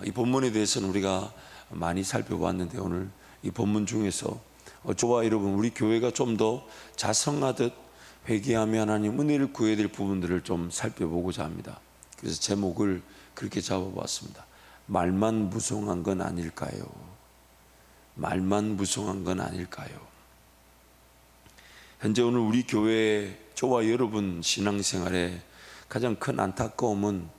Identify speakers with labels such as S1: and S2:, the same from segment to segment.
S1: 이 본문에 대해서는 우리가 많이 살펴봤는데, 오늘 이 본문 중에서 저와 여러분, 우리 교회가 좀 더 자성하듯 회개하며 하나님 은혜를 구해야 될 부분들을 좀 살펴보고자 합니다. 그래서 제목을 그렇게 잡아봤습니다. 말만 무성한 건 아닐까요? 말만 무성한 건 아닐까요? 현재 오늘 우리 교회, 저와 여러분 신앙생활에 가장 큰 안타까움은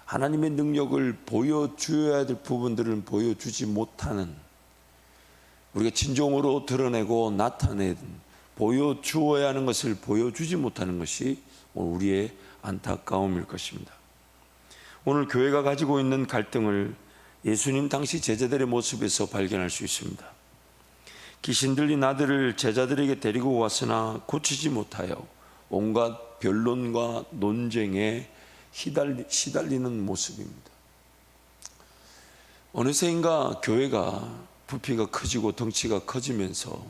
S1: 하나님의 능력을 보여주어야 될 부분들을 보여주지 못하는, 우리가 진정으로 드러내고 나타내는, 보여주어야 하는 것을 보여주지 못하는 것이 우리의 안타까움일 것입니다. 오늘 교회가 가지고 있는 갈등을 예수님 당시 제자들의 모습에서 발견할 수 있습니다. 귀신 들린 아들을 제자들에게 데리고 왔으나 고치지 못하여 온갖 변론과 논쟁에 시달리는 모습입니다. 어느새인가 교회가 부피가 커지고 덩치가 커지면서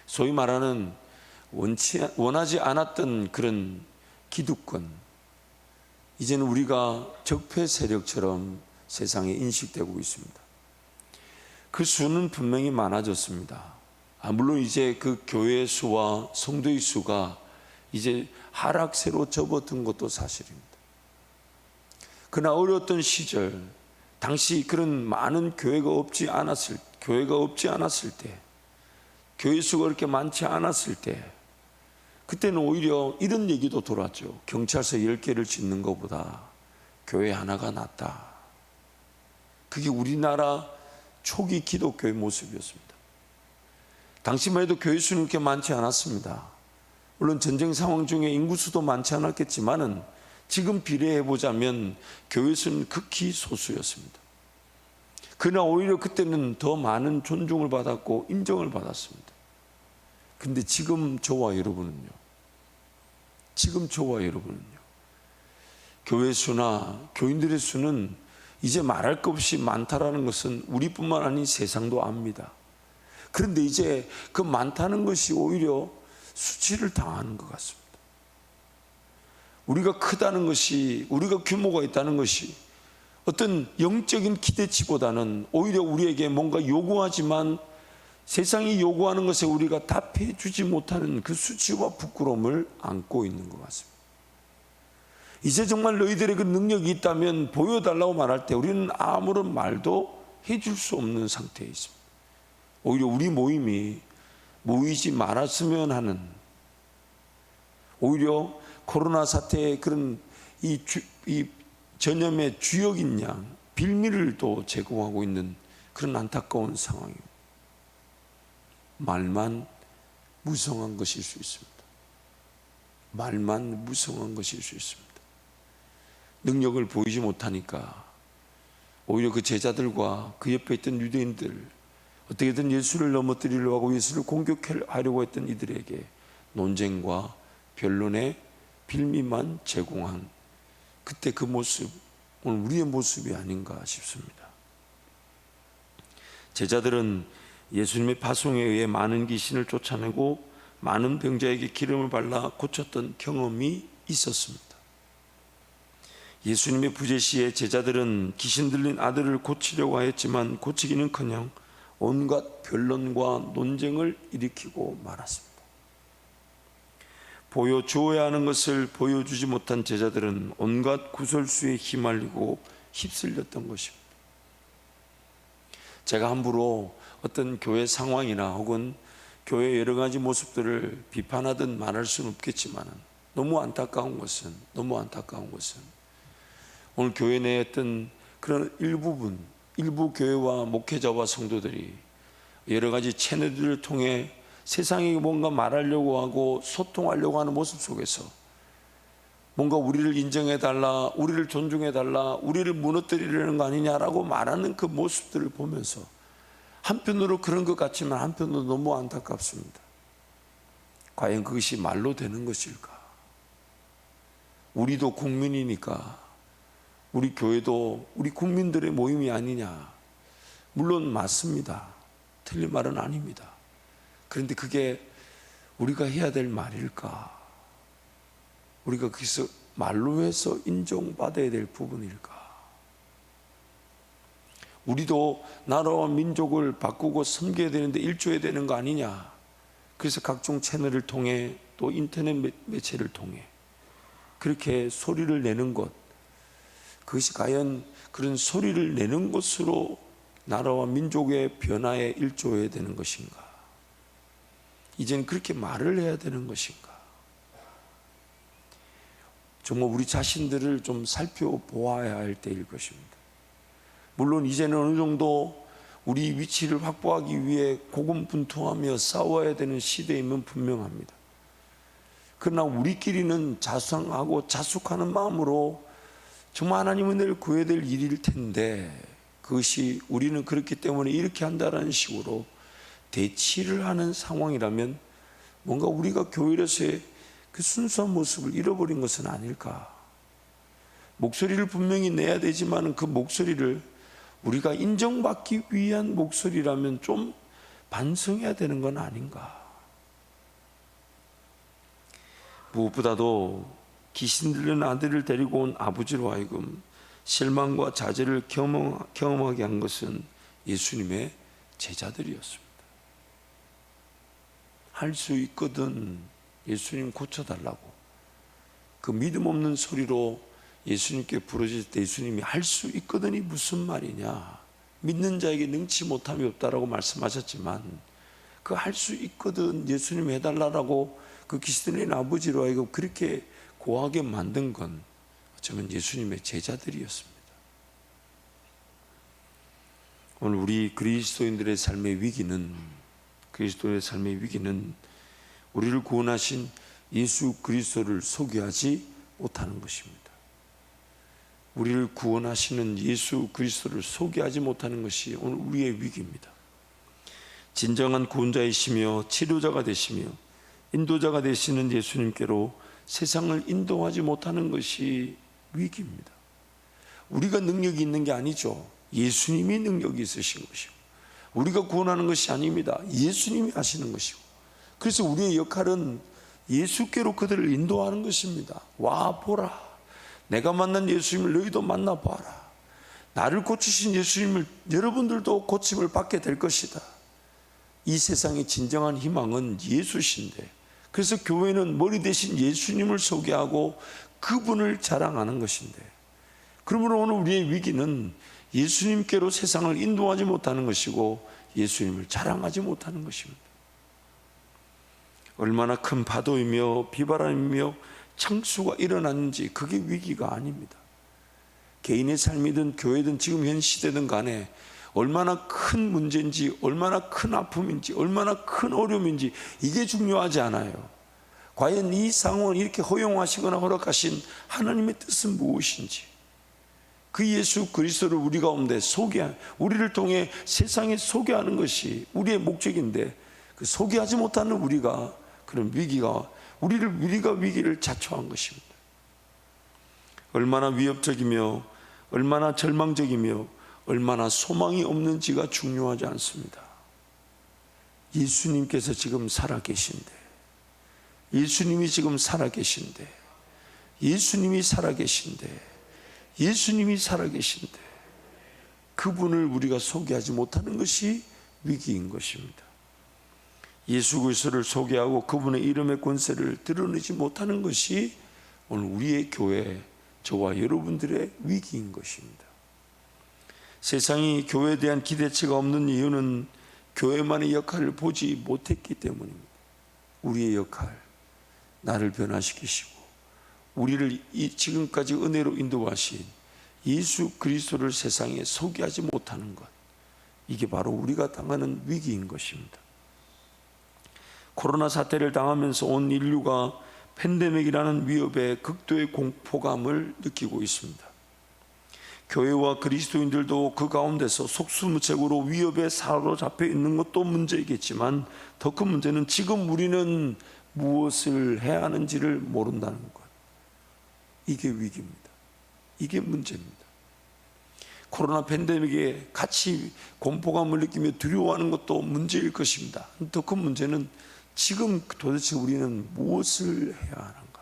S1: 소위 말하는 원하지 않았던 그런 기득권, 이제는 우리가 적폐 세력처럼 세상에 인식되고 있습니다. 그 수는 분명히 많아졌습니다. 물론 이제 그 교회 수와 성도의 수가 이제 하락세로 접어든 것도 사실입니다. 그러나 어려웠던 시절, 당시 그런 많은 교회가 없지 않았을 때, 교회 수가 그렇게 많지 않았을 때, 그때는 오히려 이런 얘기도 돌았죠. 경찰서 10개를 짓는 것보다 교회 하나가 낫다. 그게 우리나라 초기 기독교의 모습이었습니다. 당시만 해도 교회 수는 그렇게 많지 않았습니다. 물론 전쟁 상황 중에 인구수도 많지 않았겠지만은 지금 비례해 보자면 교회 수는 극히 소수였습니다. 그러나 오히려 그때는 더 많은 존중을 받았고 인정을 받았습니다. 근데 지금 저와 여러분은요, 교회 수나 교인들의 수는 이제 말할 것 없이 많다라는 것은 우리뿐만 아닌 세상도 압니다. 그런데 이제 그 많다는 것이 오히려 수치를 당하는 것 같습니다. 우리가 크다는 것이, 우리가 규모가 있다는 것이 어떤 영적인 기대치보다는 오히려 우리에게 뭔가 요구하지만 세상이 요구하는 것에 우리가 답해 주지 못하는 그 수치와 부끄러움을 안고 있는 것 같습니다. 이제 정말 너희들의 그 능력이 있다면 보여달라고 말할 때 우리는 아무런 말도 해줄 수 없는 상태에 있습니다. 오히려 우리 모임이 모이지 말았으면 하는, 오히려 코로나 사태의 그런 이 전염의 주역인 양 빌미를 또 제공하고 있는 그런 안타까운 상황입니다. 말만 무성한 것일 수 있습니다. 말만 무성한 것일 수 있습니다. 능력을 보이지 못하니까 오히려 그 제자들과 그 옆에 있던 유대인들, 어떻게든 예수를 넘어뜨리려고 하고 예수를 공격하려고 했던 이들에게 논쟁과 변론의 빌미만 제공한 그때 그 모습, 오늘 우리의 모습이 아닌가 싶습니다. 제자들은 예수님의 파송에 의해 많은 귀신을 쫓아내고 많은 병자에게 기름을 발라 고쳤던 경험이 있었습니다. 예수님의 부재 시에 제자들은 귀신 들린 아들을 고치려고 하였지만 고치기는커녕 온갖 변론과 논쟁을 일으키고 말았습니다. 보여주어야 하는 것을 보여주지 못한 제자들은 온갖 구설수에 휘말리고 휩쓸렸던 것입니다. 제가 함부로 어떤 교회 상황이나 혹은 교회의 여러 가지 모습들을 비판하든 말할 수는 없겠지만 너무 안타까운 것은 오늘 교회 내에 어떤 그런 일부 교회와 목회자와 성도들이 여러 가지 채널들을 통해 세상에 뭔가 말하려고 하고 소통하려고 하는 모습 속에서 뭔가 우리를 인정해달라, 우리를 존중해달라, 우리를 무너뜨리려는 거 아니냐라고 말하는 그 모습들을 보면서 한편으로 그런 것 같지만 한편으로 너무 안타깝습니다. 과연 그것이 말로 되는 것일까? 우리도 국민이니까 우리 교회도 우리 국민들의 모임이 아니냐? 물론 맞습니다. 틀린 말은 아닙니다. 그런데 그게 우리가 해야 될 말일까? 우리가 거기서 말로 해서 인정받아야 될 부분일까? 우리도 나라와 민족을 바꾸고 섬겨야 되는데 일조해야 되는 거 아니냐. 그래서 각종 채널을 통해 또 인터넷 매체를 통해 그렇게 소리를 내는 것, 그것이 과연 그런 소리를 내는 것으로 나라와 민족의 변화에 일조해야 되는 것인가? 이제는 그렇게 말을 해야 되는 것인가? 정말 우리 자신들을 좀 살펴보아야 할 때일 것입니다. 물론 이제는 어느 정도 우리 위치를 확보하기 위해 고군분투하며 싸워야 되는 시대임은 분명합니다. 그러나 우리끼리는 자상하고 자숙하는 마음으로 정말 하나님 은혜를 구해야 될 일일 텐데, 그것이 우리는 그렇기 때문에 이렇게 한다라는 식으로 대치를 하는 상황이라면 뭔가 우리가 교회로서의 그 순수한 모습을 잃어버린 것은 아닐까. 목소리를 분명히 내야 되지만 그 목소리를 우리가 인정받기 위한 목소리라면 좀 반성해야 되는 건 아닌가. 무엇보다도 귀신 들린 아들을 데리고 온 아버지로 하여금 실망과 좌절을 경험하게 한 것은 예수님의 제자들이었습니다. 할 수 있거든 예수님 고쳐달라고 그 믿음 없는 소리로 예수님께 부르실 때 예수님이 할 수 있거든이 무슨 말이냐, 믿는 자에게 능치 못함이 없다라고 말씀하셨지만 그 할 수 있거든 예수님 해달라고 그 귀신 들린 아버지로 하여금 그렇게 고하게 만든 건 어쩌면 예수님의 제자들이었습니다. 오늘 우리 그리스도인들의 삶의 위기는 우리를 구원하신 예수 그리스도를 소개하지 못하는 것입니다. 우리를 구원하시는 예수 그리스도를 소개하지 못하는 것이 오늘 우리의 위기입니다. 진정한 구원자이시며 치료자가 되시며 인도자가 되시는 예수님께로 세상을 인도하지 못하는 것이 위기입니다. 우리가 능력이 있는 게 아니죠. 예수님이 능력이 있으신 것이고 우리가 구원하는 것이 아닙니다. 예수님이 하시는 것이고, 그래서 우리의 역할은 예수께로 그들을 인도하는 것입니다. 와 보라, 내가 만난 예수님을 너희도 만나봐라. 나를 고치신 예수님을 여러분들도 고침을 받게 될 것이다. 이 세상의 진정한 희망은 예수신데, 그래서 교회는 머리 대신 예수님을 소개하고 그분을 자랑하는 것인데, 그러므로 오늘 우리의 위기는 예수님께로 세상을 인도하지 못하는 것이고 예수님을 자랑하지 못하는 것입니다. 얼마나 큰 파도이며 비바람이며 창수가 일어났는지 그게 위기가 아닙니다. 개인의 삶이든 교회든 지금 현 시대든 간에 얼마나 큰 문제인지, 얼마나 큰 아픔인지, 얼마나 큰 어려움인지 이게 중요하지 않아요. 과연 이 상황을 이렇게 허용하시거나 허락하신 하나님의 뜻은 무엇인지, 그 예수 그리스도를 우리 가운데 우리를 통해 세상에 소개하는 것이 우리의 목적인데, 그 소개하지 못하는 우리가 그런 위기가 우리가 위기를 자초한 것입니다. 얼마나 위협적이며 얼마나 절망적이며 얼마나 소망이 없는지가 중요하지 않습니다. 예수님께서 지금 살아계신데, 예수님이 지금 살아계신데, 예수님이 살아계신데, 예수님이 살아계신데 그분을 우리가 소개하지 못하는 것이 위기인 것입니다. 예수 그리스도를 소개하고 그분의 이름의 권세를 드러내지 못하는 것이 오늘 우리의 교회, 저와 여러분들의 위기인 것입니다. 세상이 교회에 대한 기대치가 없는 이유는 교회만의 역할을 보지 못했기 때문입니다. 우리의 역할, 나를 변화시키시고 우리를 지금까지 은혜로 인도하신 예수 그리스도를 세상에 소개하지 못하는 것, 이게 바로 우리가 당하는 위기인 것입니다. 코로나 사태를 당하면서 온 인류가 팬데믹이라는 위협의 극도의 공포감을 느끼고 있습니다. 교회와 그리스도인들도 그 가운데서 속수무책으로 위협에 사로잡혀 있는 것도 문제이겠지만, 더 큰 문제는 지금 우리는 무엇을 해야 하는지를 모른다는 것, 이게 위기입니다. 이게 문제입니다. 코로나 팬데믹에 같이 공포감을 느끼며 두려워하는 것도 문제일 것입니다. 더 큰 문제는 지금 도대체 우리는 무엇을 해야 하는가?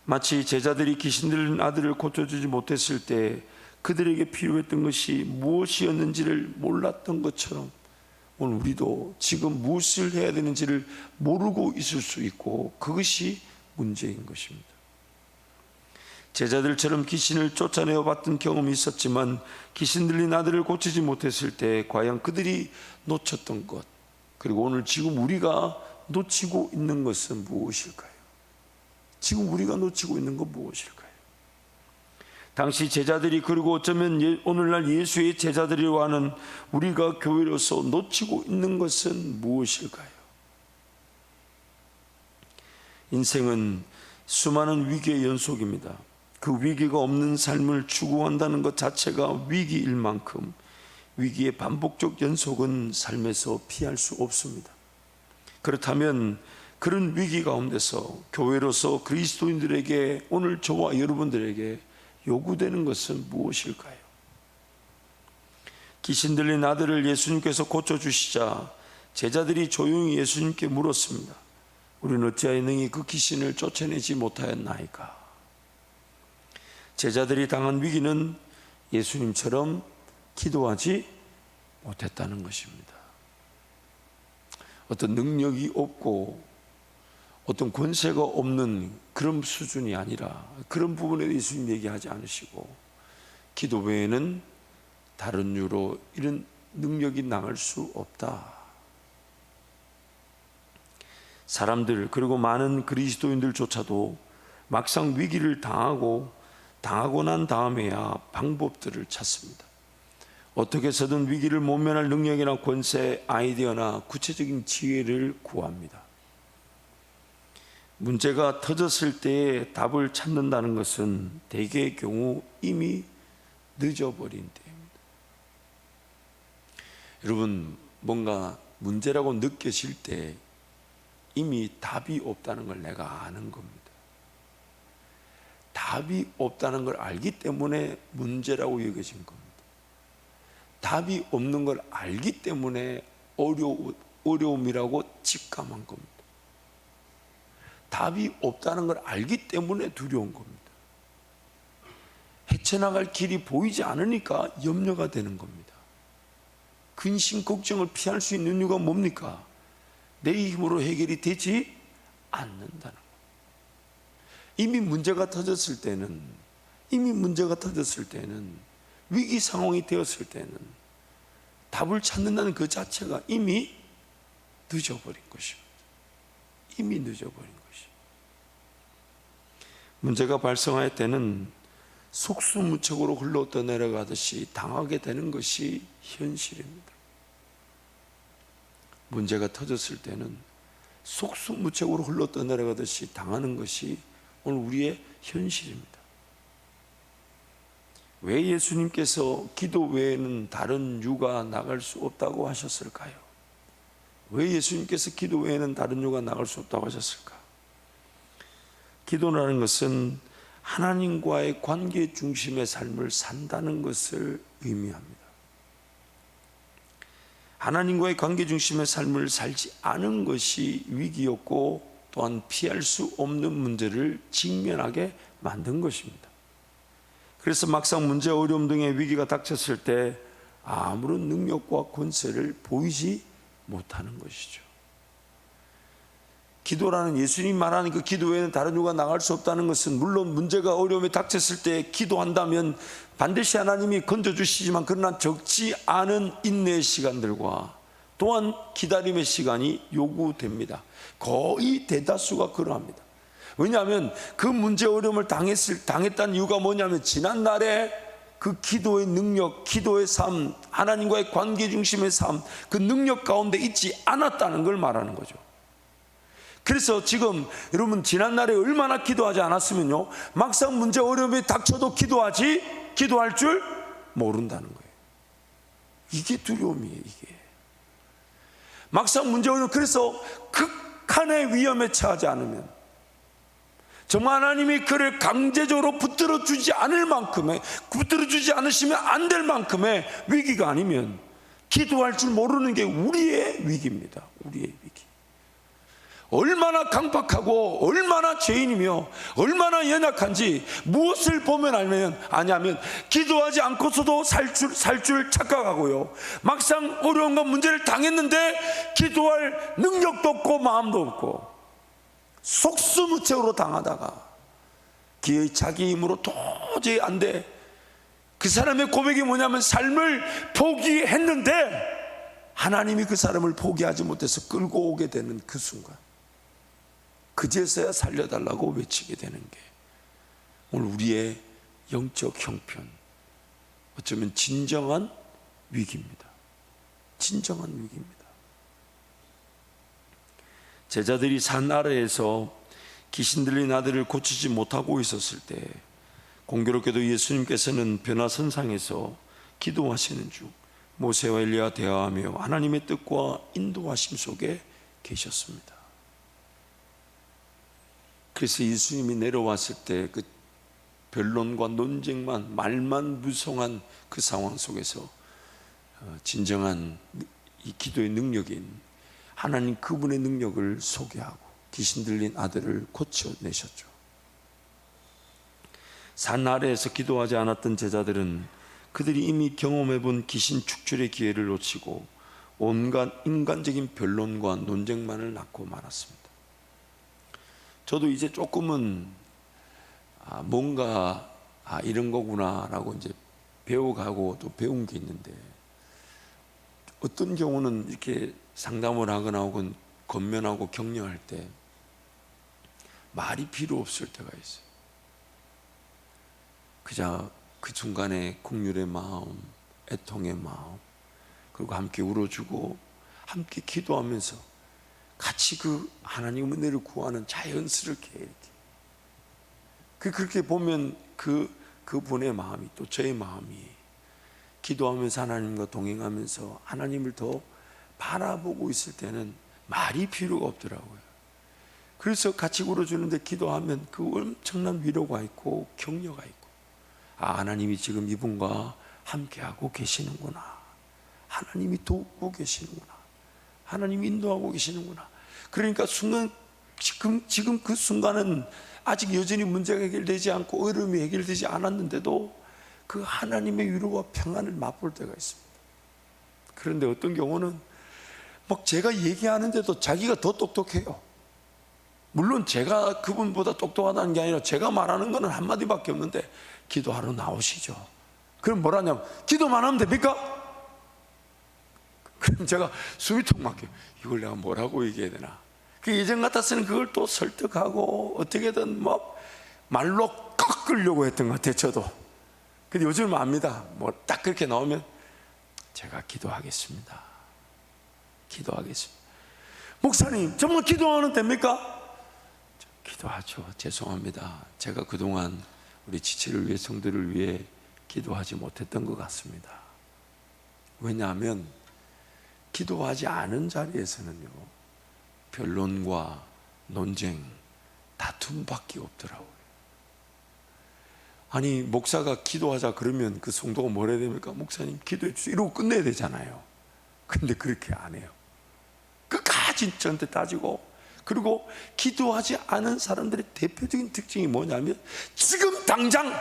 S1: 마치 제자들이 귀신 들린 아들을 고쳐주지 못했을 때 그들에게 필요했던 것이 무엇이었는지를 몰랐던 것처럼 오늘 우리도 지금 무엇을 해야 되는지를 모르고 있을 수 있고, 그것이 문제인 것입니다. 제자들처럼 귀신을 쫓아내어 봤던 경험이 있었지만 귀신 들린 아들을 고치지 못했을 때 과연 그들이 놓쳤던 것, 그리고 오늘 지금 우리가 놓치고 있는 것은 무엇일까요? 지금 우리가 놓치고 있는 건 무엇일까요? 당시 제자들이, 그리고 어쩌면 오늘날 예수의 제자들이라고 하는 우리가 교회로서 놓치고 있는 것은 무엇일까요? 인생은 수많은 위기의 연속입니다. 그 위기가 없는 삶을 추구한다는 것 자체가 위기일 만큼 위기의 반복적 연속은 삶에서 피할 수 없습니다. 그렇다면 그런 위기 가운데서 교회로서 그리스도인들에게, 오늘 저와 여러분들에게 요구되는 것은 무엇일까요? 귀신 들린 아들을 예수님께서 고쳐주시자 제자들이 조용히 예수님께 물었습니다. 우리는 어찌하여 능히 그 귀신을 쫓아내지 못하였나이까? 제자들이 당한 위기는 예수님처럼 기도하지 못했다는 것입니다. 어떤 능력이 없고 어떤 권세가 없는 그런 수준이 아니라, 그런 부분에 예수님 얘기하지 않으시고 기도 외에는 다른 이유로 이런 능력이 나갈 수 없다. 사람들, 그리고 많은 그리스도인들조차도 막상 위기를 당하고 난 다음에야 방법들을 찾습니다. 어떻게 해서든 위기를 모면할 능력이나 권세, 아이디어나 구체적인 지혜를 구합니다. 문제가 터졌을 때에 답을 찾는다는 것은 대개의 경우 이미 늦어버린 때입니다. 여러분, 뭔가 문제라고 느껴질 때 이미 답이 없다는 걸 내가 아는 겁니다. 답이 없다는 걸 알기 때문에 문제라고 여겨진 겁니다. 답이 없는 걸 알기 때문에 어려움이라고 직감한 겁니다. 답이 없다는 걸 알기 때문에 두려운 겁니다. 헤쳐나갈 길이 보이지 않으니까 염려가 되는 겁니다. 근심, 걱정을 피할 수 있는 이유가 뭡니까? 내 힘으로 해결이 되지 않는다는 겁니다. 이미 문제가 터졌을 때는, 위기 상황이 되었을 때는 답을 찾는다는 그 자체가 이미 늦어버린 것입니다. 이미 늦어버린 것입니다. 문제가 발생할 때는 속수무책으로 흘러 떠내려가듯이 당하게 되는 것이 현실입니다. 문제가 터졌을 때는 속수무책으로 흘러 떠내려가듯이 당하는 것이 오늘 우리의 현실입니다. 왜 예수님께서 기도 외에는 다른 유가 나갈 수 없다고 하셨을까요? 왜 예수님께서 기도 외에는 다른 유가 나갈 수 없다고 하셨을까? 기도라는 것은 하나님과의 관계 중심의 삶을 산다는 것을 의미합니다. 하나님과의 관계 중심의 삶을 살지 않은 것이 위기였고, 또한 피할 수 없는 문제를 직면하게 만든 것입니다. 그래서 막상 문제, 어려움 등의 위기가 닥쳤을 때 아무런 능력과 권세를 보이지 못하는 것이죠. 기도라는, 예수님 말하는 그 기도 외에는 다른 이유가 나갈 수 없다는 것은, 물론 문제가, 어려움이 닥쳤을 때 기도한다면 반드시 하나님이 건져주시지만, 그러나 적지 않은 인내의 시간들과 또한 기다림의 시간이 요구됩니다. 거의 대다수가 그러합니다. 왜냐하면 그 문제, 어려움을 당했다는 이유가 뭐냐면, 지난날에 그 기도의 능력, 기도의 삶, 하나님과의 관계 중심의 삶, 그 능력 가운데 있지 않았다는 걸 말하는 거죠. 그래서 지금 여러분, 지난날에 얼마나 기도하지 않았으면요, 막상 문제, 어려움이 닥쳐도 기도할 줄 모른다는 거예요. 이게 두려움이에요. 이게 막상 문제, 어려움, 그래서 극한의 위험에 처하지 않으면, 정말 하나님이 그를 강제적으로 붙들어 주지 않으시면 안 될 만큼의 위기가 아니면 기도할 줄 모르는 게 우리의 위기입니다. 우리의 위기. 얼마나 강박하고 얼마나 죄인이며 얼마나 연약한지 무엇을 보면 아냐면 기도하지 않고서도 살 줄 착각하고요, 막상 어려움과 문제를 당했는데 기도할 능력도 없고 마음도 없고 속수무책으로 당하다가 기어이 자기 힘으로 도저히 안 돼. 그 사람의 고백이 뭐냐면 삶을 포기했는데 하나님이 그 사람을 포기하지 못해서 끌고 오게 되는 그 순간, 그제서야 살려달라고 외치게 되는 게 오늘 우리의 영적 형편, 어쩌면 진정한 위기입니다. 진정한 위기입니다. 제자들이 산 아래에서 귀신 들린 아들을 고치지 못하고 있었을 때 공교롭게도 예수님께서는 변화선상에서 기도하시는 중 모세와 엘리야와 대화하며 하나님의 뜻과 인도하심 속에 계셨습니다. 그래서 예수님이 내려왔을 때 그 변론과 논쟁만, 말만 무성한 그 상황 속에서 진정한 이 기도의 능력인 하나님 그분의 능력을 소개하고 귀신 들린 아들을 고쳐내셨죠. 산 아래에서 기도하지 않았던 제자들은 그들이 이미 경험해본 귀신 축출의 기회를 놓치고 온갖 인간적인 변론과 논쟁만을 낳고 말았습니다. 저도 이제 조금은 뭔가 이런 거구나라고 이제 배워가고 또 배운 게 있는데, 어떤 경우는 이렇게 상담을 하거나 혹은 권면하고 격려할 때 말이 필요 없을 때가 있어요. 그저 그 순간에 긍휼의 마음, 애통의 마음, 그리고 함께 울어주고 함께 기도하면서 같이 그 하나님 은혜를 구하는 자연스럽게 이렇게 그렇게 보면 그분의 마음이 또 저의 마음이 기도하면서 하나님과 동행하면서 하나님을 더 바라보고 있을 때는 말이 필요가 없더라고요. 그래서 같이 울어주는데 기도하면 그 엄청난 위로가 있고 격려가 있고, 하나님이 지금 이분과 함께하고 계시는구나, 하나님이 돕고 계시는구나, 하나님이 인도하고 계시는구나. 그러니까 지금 그 순간은 아직 여전히 문제가 해결되지 않고 어려움이 해결되지 않았는데도 그 하나님의 위로와 평안을 맛볼 때가 있습니다. 그런데 어떤 경우는 막 제가 얘기하는데도 자기가 더 똑똑해요. 물론 제가 그분보다 똑똑하다는 게 아니라 제가 말하는 거는 한마디밖에 없는데 기도하러 나오시죠. 그럼 뭐라냐면 기도만 하면 됩니까? 그럼 제가 숨이 턱 막혀요. 이걸 내가 뭐라고 얘기해야 되나? 그 예전 같았으면 그걸 또 설득하고 어떻게든 뭐 말로 꺾으려고 했던 것 같아요, 저도. 근데 요즘은 압니다. 뭐 딱 그렇게 나오면 제가 기도하겠습니다. 기도하겠습니다. 목사님, 정말 기도하면 됩니까? 기도하죠. 죄송합니다. 제가 그동안 우리 지체를 위해, 성도를 위해 기도하지 못했던 것 같습니다. 왜냐하면 기도하지 않은 자리에서는요, 변론과 논쟁, 다툼밖에 없더라고요. 아니, 목사가 기도하자 그러면 그 성도가 뭐라 해야 됩니까? 목사님 기도해 주세요 이러고 끝내야 되잖아요. 근데 그렇게 안 해요. 끝까지 저한테 따지고, 그리고 기도하지 않은 사람들의 대표적인 특징이 뭐냐면 지금 당장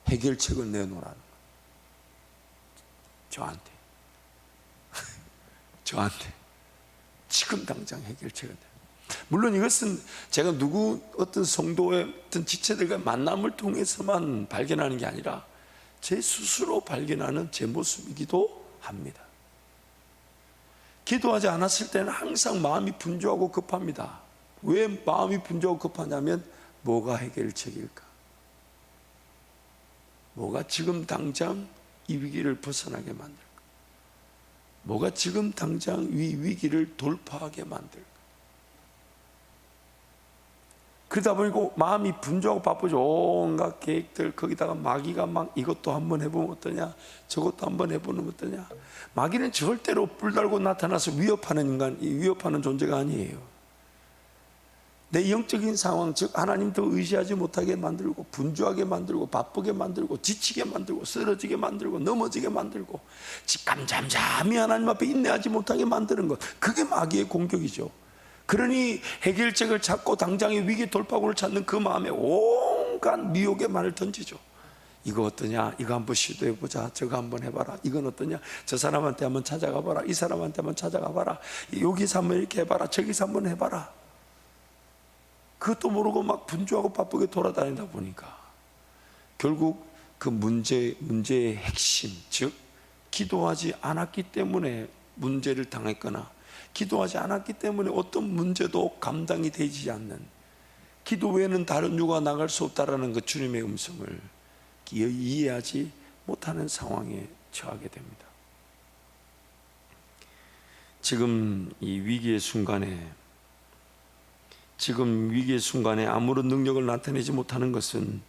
S1: 해결책을 내놓으라는 거예요. 저한테 지금 당장 해결책을 내놓으라. 물론 이것은 제가 어떤 성도의 어떤 지체들과 만남을 통해서만 발견하는 게 아니라 제 스스로 발견하는 제 모습이기도 합니다. 기도하지 않았을 때는 항상 마음이 분주하고 급합니다. 왜 마음이 분주하고 급하냐면 뭐가 해결책일까? 뭐가 지금 당장 이 위기를 벗어나게 만들까? 뭐가 지금 당장 이 위기를 돌파하게 만들까? 그러다 보니까 마음이 분주하고 바쁘죠. 온갖 계획들, 거기다가 마귀가 막 이것도 한번 해보면 어떠냐, 저것도 한번 해보면 어떠냐. 마귀는 절대로 뿔 달고 나타나서 위협하는 존재가 아니에요. 내 영적인 상황, 즉 하나님 더 의지하지 못하게 만들고, 분주하게 만들고, 바쁘게 만들고, 지치게 만들고, 쓰러지게 만들고, 넘어지게 만들고, 잠잠히 하나님 앞에 인내하지 못하게 만드는 것, 그게 마귀의 공격이죠. 그러니 해결책을 찾고 당장의 위기 돌파구를 찾는 그 마음에 온갖 미혹의 말을 던지죠. 이거 어떠냐? 이거 한번 시도해보자. 저거 한번 해봐라. 이건 어떠냐? 저 사람한테 한번 찾아가봐라. 이 사람한테 한번 찾아가봐라. 여기서 한번 이렇게 해봐라. 저기서 한번 해봐라. 그것도 모르고 막 분주하고 바쁘게 돌아다니다 보니까 결국 그 문제의 핵심, 즉 기도하지 않았기 때문에 문제를 당했거나, 기도하지 않았기 때문에 어떤 문제도 감당이 되지 않는, 기도 외에는 다른 유가 나갈 수 없다라는 그 주님의 음성을 이해하지 못하는 상황에 처하게 됩니다. 지금 이 위기의 순간에 아무런 능력을 나타내지 못하는 것은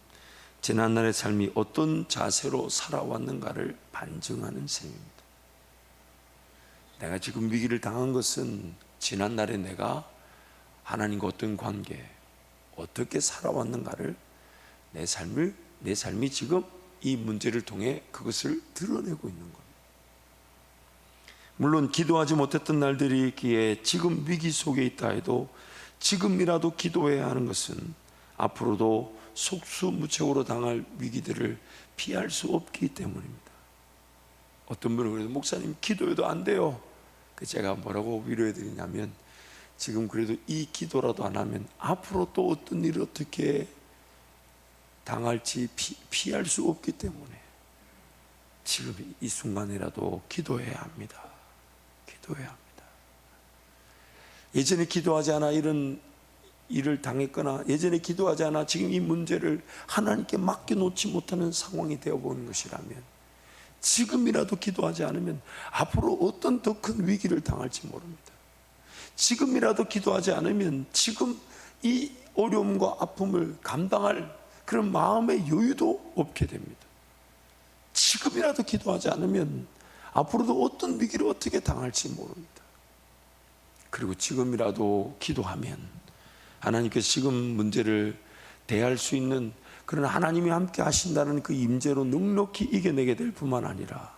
S1: 지난날의 삶이 어떤 자세로 살아왔는가를 반증하는 셈입니다. 내가 지금 위기를 당한 것은 지난날에 내가 하나님과 어떤 관계, 어떻게 살아왔는가를, 내 삶이 지금 이 문제를 통해 그것을 드러내고 있는 겁니다. 물론 기도하지 못했던 날들이 있기에 지금 위기 속에 있다 해도 지금이라도 기도해야 하는 것은 앞으로도 속수무책으로 당할 위기들을 피할 수 없기 때문입니다. 어떤 분은 그래도 목사님 기도해도 안 돼요. 제가 뭐라고 위로해 드리냐면, 지금 그래도 이 기도라도 안 하면 앞으로 또 어떤 일을 어떻게 당할지 피할 수 없기 때문에 지금 이 순간이라도 기도해야 합니다. 기도해야 합니다. 예전에 기도하지 않아 이런 일을 당했거나, 예전에 기도하지 않아 지금 이 문제를 하나님께 맡겨놓지 못하는 상황이 되어보는 것이라면, 지금이라도 기도하지 않으면 앞으로 어떤 더 큰 위기를 당할지 모릅니다. 지금이라도 기도하지 않으면 지금 이 어려움과 아픔을 감당할 그런 마음의 여유도 없게 됩니다. 지금이라도 기도하지 않으면 앞으로도 어떤 위기를 어떻게 당할지 모릅니다. 그리고 지금이라도 기도하면 하나님께서 지금 문제를 대할 수 있는 그런 하나님이 함께 하신다는 그 임재로 넉넉히 이겨내게 될 뿐만 아니라,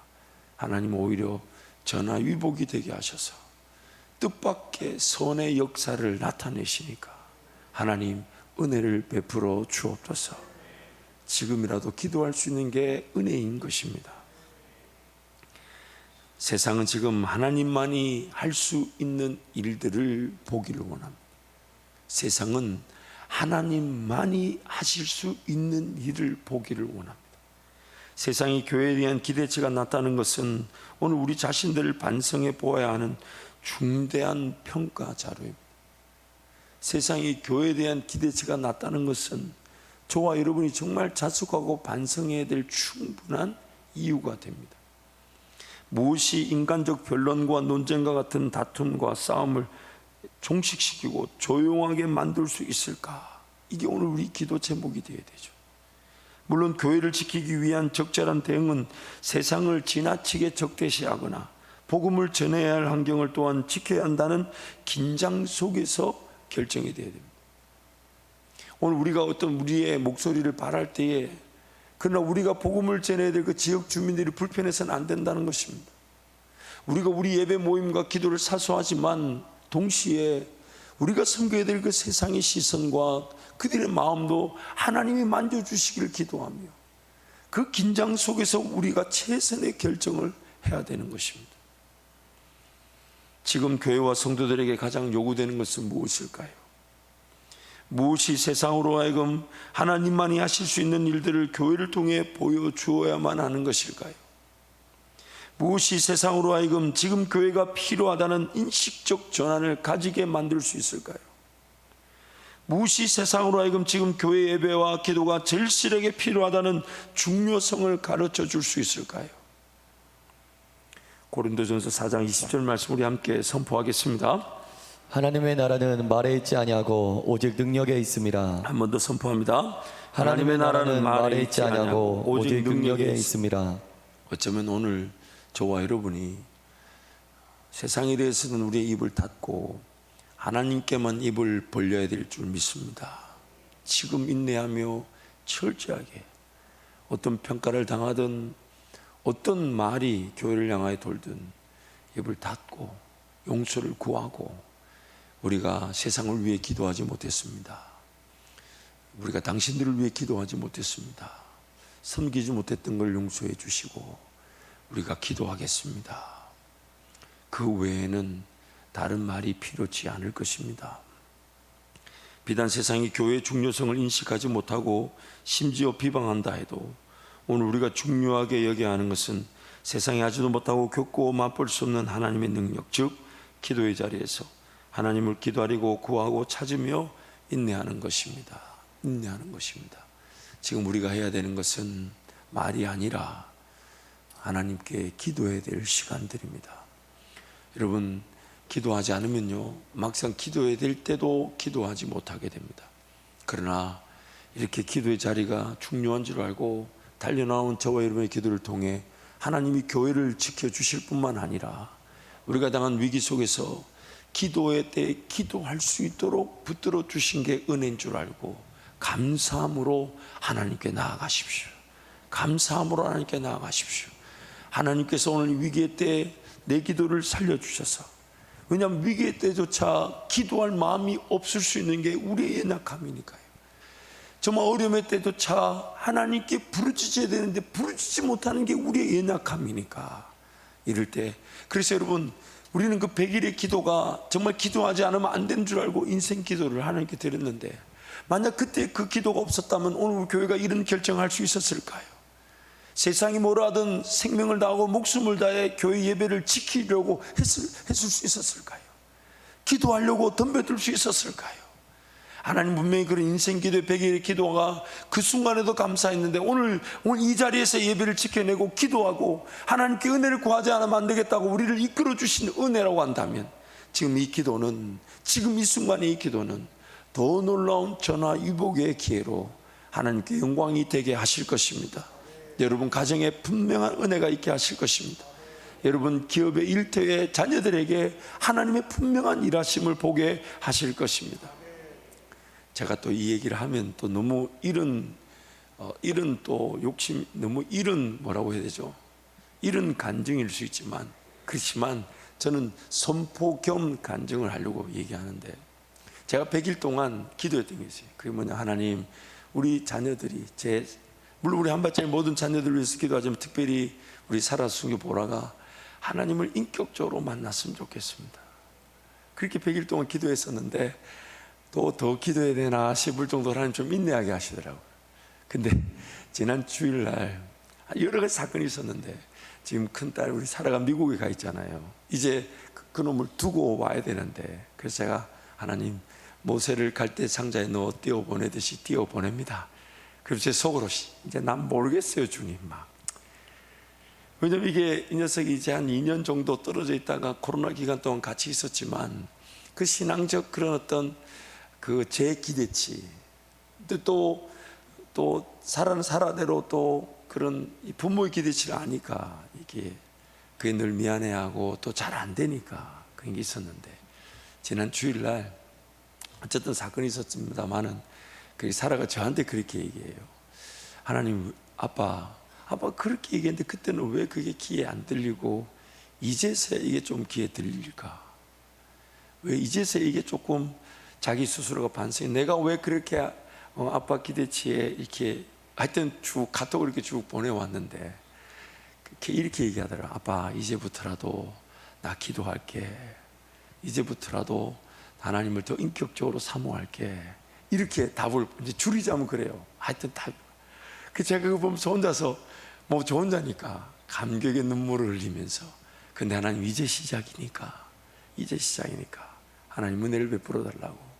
S1: 하나님 오히려 전화위복이 되게 하셔서 뜻밖의 선의 역사를 나타내시니까 하나님 은혜를 베풀어 주옵소서. 지금이라도 기도할 수 있는 게 은혜인 것입니다. 세상은 지금 하나님만이 할 수 있는 일들을 보기를 원합니다. 세상은 하나님만이 하실 수 있는 일을 보기를 원합니다. 세상이 교회에 대한 기대치가 낮다는 것은 오늘 우리 자신들을 반성해 보아야 하는 중대한 평가 자료입니다. 세상이 교회에 대한 기대치가 낮다는 것은 저와 여러분이 정말 자숙하고 반성해야 될 충분한 이유가 됩니다. 무엇이 인간적 변론과 논쟁과 같은 다툼과 싸움을 종식시키고 조용하게 만들 수 있을까? 이게 오늘 우리 기도 제목이 되어야 되죠. 물론 교회를 지키기 위한 적절한 대응은 세상을 지나치게 적대시하거나 복음을 전해야 할 환경을 또한 지켜야 한다는 긴장 속에서 결정이 되어야 됩니다. 오늘 우리가 어떤 우리의 목소리를 발할 때에, 그러나 우리가 복음을 전해야 될 그 지역 주민들이 불편해서는 안 된다는 것입니다. 우리가 우리 예배 모임과 기도를 사수하지만 동시에 우리가 섬겨야 될 그 세상의 시선과 그들의 마음도 하나님이 만져주시기를 기도하며, 그 긴장 속에서 우리가 최선의 결정을 해야 되는 것입니다. 지금 교회와 성도들에게 가장 요구되는 것은 무엇일까요? 무엇이 세상으로 하여금 하나님만이 하실 수 있는 일들을 교회를 통해 보여주어야만 하는 것일까요? 무엇이 세상으로 하여금 지금 교회가 필요하다는 인식적 전환을 가지게 만들 수 있을까요? 무엇이 세상으로 하여금 지금 교회 예배와 기도가 절실하게 필요하다는 중요성을 가르쳐 줄 수 있을까요? 고린도전서 4장 20절 말씀 우리 함께 선포하겠습니다.
S2: 하나님의 나라는 말에 있지 아니하고 오직 능력에 있음이라.
S1: 한 번 더 선포합니다.
S2: 하나님의 나라는 말에 있지 아니하고 오직 능력에 있음이라.
S1: 어쩌면 오늘 저와 여러분이 세상에 대해서는 우리의 입을 닫고 하나님께만 입을 벌려야 될 줄 믿습니다. 지금 인내하며 철저하게 어떤 평가를 당하든 어떤 말이 교회를 향하여 돌든 입을 닫고 용서를 구하고, 우리가 세상을 위해 기도하지 못했습니다. 우리가 당신들을 위해 기도하지 못했습니다. 섬기지 못했던 걸 용서해 주시고 우리가 기도하겠습니다. 그 외에는 다른 말이 필요치 않을 것입니다. 비단 세상이 교회의 중요성을 인식하지 못하고 심지어 비방한다 해도 오늘 우리가 중요하게 여겨야 하는 것은 세상이 하지도 못하고 겪고 맛볼 수 없는 하나님의 능력, 즉 기도의 자리에서 하나님을 기다리고 구하고 찾으며 인내하는 것입니다. 인내하는 것입니다. 지금 우리가 해야 되는 것은 말이 아니라 하나님께 기도해야 될 시간들입니다. 여러분, 기도하지 않으면요, 막상 기도해야 될 때도 기도하지 못하게 됩니다. 그러나 이렇게 기도의 자리가 중요한 줄 알고 달려나온 저와 여러분의 기도를 통해 하나님이 교회를 지켜주실 뿐만 아니라 우리가 당한 위기 속에서 기도의 때 기도할 수 있도록 붙들어 주신 게 은혜인 줄 알고 감사함으로 하나님께 나아가십시오. 감사함으로 하나님께 나아가십시오. 하나님께서 오늘 위기의 때 내 기도를 살려주셔서, 왜냐하면 위기의 때조차 기도할 마음이 없을 수 있는 게 우리의 연약함이니까요. 정말 어려움의 때조차 하나님께 부르짖어야 되는데 부르짖지 못하는 게 우리의 연약함이니까, 이럴 때, 그래서 여러분, 우리는 그 100일의 기도가 정말 기도하지 않으면 안 되는 줄 알고 인생 기도를 하나님께 드렸는데, 만약 그때 그 기도가 없었다면 오늘 우리 교회가 이런 결정할 수 있었을까요? 세상이 뭐라 하든 생명을 다하고 목숨을 다해 교회 예배를 지키려고 했을 수 있었을까요? 기도하려고 덤벼들 수 있었을까요? 하나님 분명히 그런 인생 기도의 100일의 기도가 그 순간에도 감사했는데 오늘 이 자리에서 예배를 지켜내고 기도하고 하나님께 은혜를 구하지 않으면 안 되겠다고 우리를 이끌어 주신 은혜라고 한다면, 지금 이 기도는, 지금 이 순간의 이 기도는 더 놀라운 전화위복의 기회로 하나님께 영광이 되게 하실 것입니다. 여러분 가정에 분명한 은혜가 있게 하실 것입니다. 여러분 기업의 일터의 자녀들에게 하나님의 분명한 일하심을 보게 하실 것입니다. 제가 또 이 얘기를 하면 또 너무 이런 또 욕심, 너무 이런 뭐라고 해야 되죠? 이런 간증일 수 있지만, 그렇지만 저는 선포 겸 간증을 하려고 얘기하는데, 제가 100일 동안 기도했던 게 있어요. 그게 뭐냐, 하나님, 우리 자녀들이 물론 우리 한밭자리 모든 자녀들을 위해서 기도하지만 특별히 우리 사라 순교 보라가 하나님을 인격적으로 만났으면 좋겠습니다. 그렇게 100일 동안 기도했었는데 또 더 기도해야 되나 싶을 정도로 하나님 좀 인내하게 하시더라고요. 근데 지난 주일날 여러 가지 사건이 있었는데, 지금 큰딸 우리 사라가 미국에 가 있잖아요. 이제 그 놈을 두고 와야 되는데, 그래서 제가 하나님, 모세를 갈대 상자에 넣어 띄워 보내듯이 띄워 보냅니다. 그래서 제 속으로 이제 난 모르겠어요 주님 막. 왜냐면 이 녀석이 이제 한 2년 정도 떨어져 있다가 코로나 기간 동안 같이 있었지만 그 신앙적 그런 어떤 그 제 기대치, 또 사라는 사라대로 또 그런 부모의 기대치를 아니까 이게 그게 늘 미안해하고 또 잘 안 되니까 그런 게 있었는데, 지난 주일날 어쨌든 사건이 있었습니다만은 그 사라가 저한테 그렇게 얘기해요. 하나님, 아빠 그렇게 얘기했는데 그때는 왜 그게 귀에 안 들리고 이제서야 이게 좀 귀에 들릴까? 왜 이제서야 이게 조금 자기 스스로가 반성해, 내가 왜 그렇게 아빠 기대치에 이렇게 하여튼 쭉 카톡을 이렇게 쭉 보내왔는데 이렇게 얘기하더라. 아빠, 이제부터라도 나 기도할게. 이제부터라도 하나님을 더 인격적으로 사모할게. 이렇게 답을 이제 줄이자면 그래요. 하여튼 답. 그 제가 그거 보면서 혼자서 저 혼자니까 감격의 눈물을 흘리면서, 근데 하나님 이제 시작이니까 하나님 은혜를 베풀어 달라고.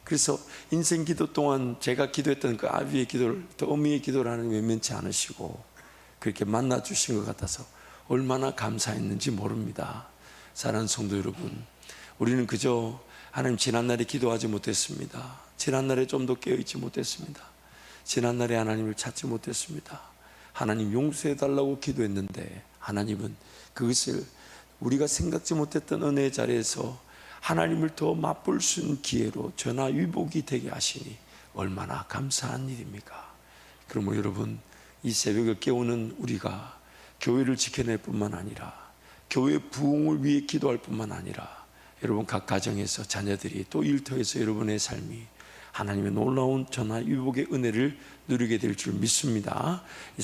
S1: 그래서 인생 기도 동안 제가 기도했던 그 아비의 기도를, 또 어미의 기도를 하나님 외면치 않으시고 그렇게 만나 주신 것 같아서 얼마나 감사했는지 모릅니다. 사랑하는 성도 여러분, 우리는 그저 하나님 지난날에 기도하지 못했습니다. 지난날에 좀 더 깨어있지 못했습니다. 지난날에 하나님을 찾지 못했습니다. 하나님 용서해 달라고 기도했는데 하나님은 그것을 우리가 생각지 못했던 은혜의 자리에서 하나님을 더 맛볼 수 있는 기회로 전화위복이 되게 하시니 얼마나 감사한 일입니까? 그러므로 여러분, 이 새벽을 깨우는 우리가 교회를 지켜낼 뿐만 아니라 교회 부흥을 위해 기도할 뿐만 아니라 여러분 각 가정에서 자녀들이 또 일터에서 여러분의 삶이 하나님의 놀라운 전화위복의 은혜를 누리게 될 줄 믿습니다. 이